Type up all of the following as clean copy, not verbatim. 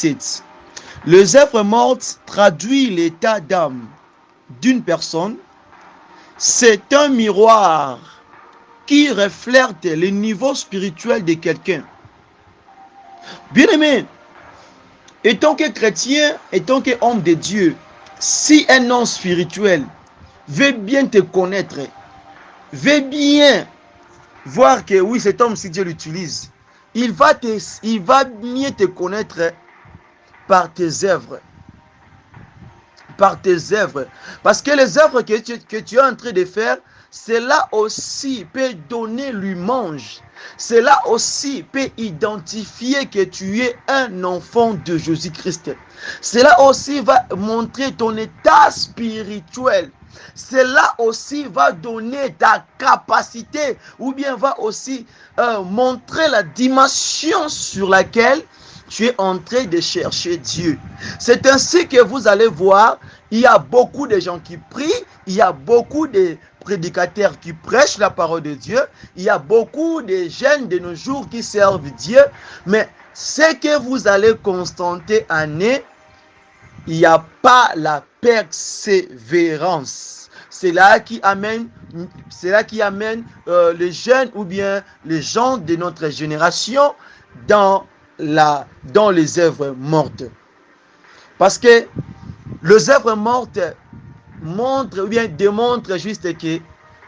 17. Les œuvres mortes traduisent l'état d'âme d'une personne. C'est un miroir qui reflète le niveau spirituel de quelqu'un. Bien-aimé, étant que chrétien, étant qu'homme de Dieu, si un homme spirituel veut bien te connaître, veut bien voir que oui, cet homme, si Dieu l'utilise, il va mieux te connaître par tes œuvres. Par tes œuvres. Parce que les œuvres que tu es en train de faire, cela aussi peut donner l'image. Cela aussi peut identifier que tu es un enfant de Jésus-Christ. Cela aussi va montrer ton état spirituel. Cela aussi va donner ta capacité ou bien va aussi montrer la dimension sur laquelle tu es en train de chercher Dieu. C'est ainsi que vous allez voir, il y a beaucoup de gens qui prient, il y a beaucoup de prédicateurs qui prêchent la parole de Dieu, il y a beaucoup de jeunes de nos jours qui servent Dieu, mais ce que vous allez constater en eux, il n'y a pas la persévérance. C'est là qui amène les jeunes ou bien les gens de notre génération dans les œuvres mortes. Parce que les œuvres mortes montrent ou bien démontrent juste que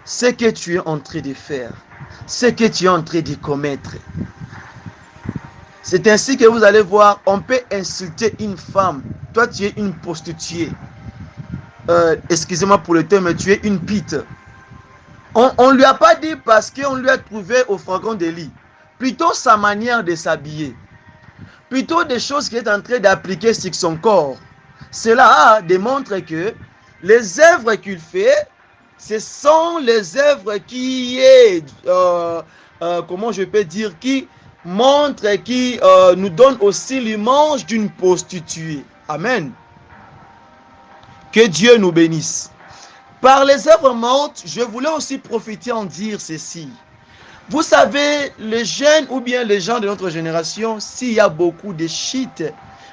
ce que tu es en train de faire, ce que tu es en train de commettre. C'est ainsi que vous allez voir, on peut insulter une femme. Toi, tu es une prostituée. Excusez-moi pour le terme, mais tu es une pite. On ne lui a pas dit parce qu'on lui a trouvé au flagrant délit. Plutôt sa manière de s'habiller. Plutôt des choses qu'il est en train d'appliquer sur son corps. Cela démontre que les œuvres qu'il fait, ce sont les œuvres qui comment je peux dire, qui montrent, qui nous donnent aussi l'image d'une prostituée. Amen. Que Dieu nous bénisse. Par les œuvres mortes, je voulais aussi profiter en dire ceci. Vous savez, les jeunes ou bien les gens de notre génération, s'il y a beaucoup de shit,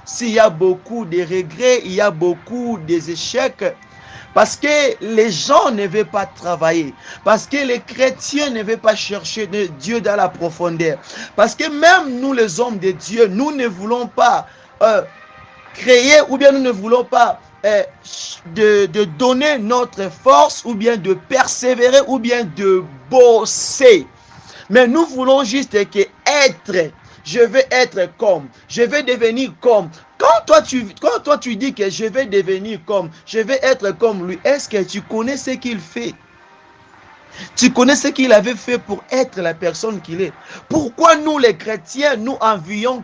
s'il y a beaucoup de regrets, il y a beaucoup d'échecs, parce que les gens ne veulent pas travailler, parce que les chrétiens ne veulent pas chercher Dieu dans la profondeur, parce que même nous les hommes de Dieu, nous ne voulons pas créer ou bien nous ne voulons pas de donner notre force ou bien de persévérer ou bien de bosser. Mais nous voulons juste que être, je vais être comme, je vais devenir comme. Quand toi tu dis que je vais devenir comme, je vais être comme lui, est-ce que tu connais ce qu'il fait? Tu connais ce qu'il avait fait pour être la personne qu'il est. Pourquoi nous les chrétiens, nous envions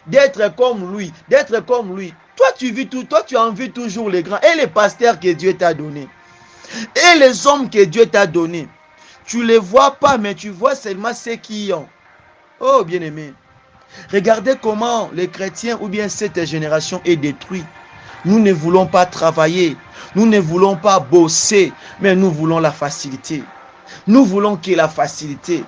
d'être comme lui, d'être comme lui? Toi tu envies toujours les grands et les pasteurs que Dieu t'a donné. Et les hommes que Dieu t'a donné. Tu ne les vois pas, mais tu vois seulement ceux qui ont. Oh, bien-aimé. Regardez comment les chrétiens ou bien cette génération est détruite. Nous ne voulons pas travailler. Nous ne voulons pas bosser, mais nous voulons la facilité. Nous voulons qu'il y ait la facilité.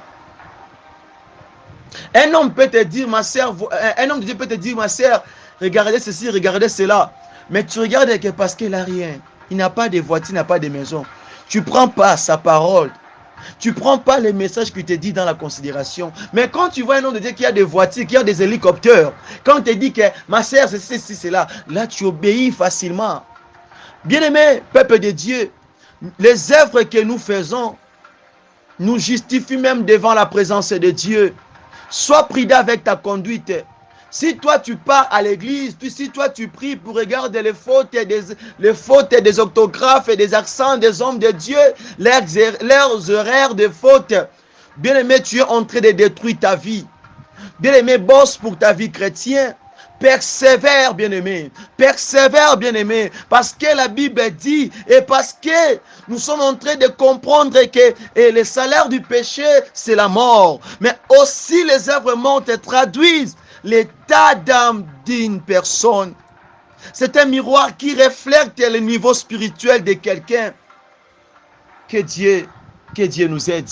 Un homme peut te dire, ma sœur, un homme de Dieu peut te dire, ma sœur, regardez ceci, regardez cela. Mais tu regardes que parce qu'il n'a rien. Il n'a pas de voiture, il n'a pas de maison. Tu ne prends pas sa parole. Tu ne prends pas les messages qu'il te dit dans la considération. Mais quand tu vois un homme de Dieu qui a des voitures, qui a des hélicoptères, quand on te dit que ma sœur, c'est ceci, c'est là, là tu obéis facilement. Bien-aimé, peuple de Dieu, les œuvres que nous faisons nous justifient même devant la présence de Dieu. Sois prudent avec ta conduite. Si toi tu pars à l'église, si toi tu pries pour regarder les fautes des orthographes et des accents des hommes de Dieu, leurs horaires de fautes, bien aimé, tu es en train de détruire ta vie. Bien aimé, bosse pour ta vie chrétienne. Persévère, bien-aimé. Persévère, bien-aimé. Parce que la Bible dit, et parce que nous sommes en train de comprendre que le salaire du péché, c'est la mort. Mais aussi les œuvres mortes traduisent l'état d'âme d'une personne. C'est un miroir qui reflète le niveau spirituel de quelqu'un. Que Dieu nous aide.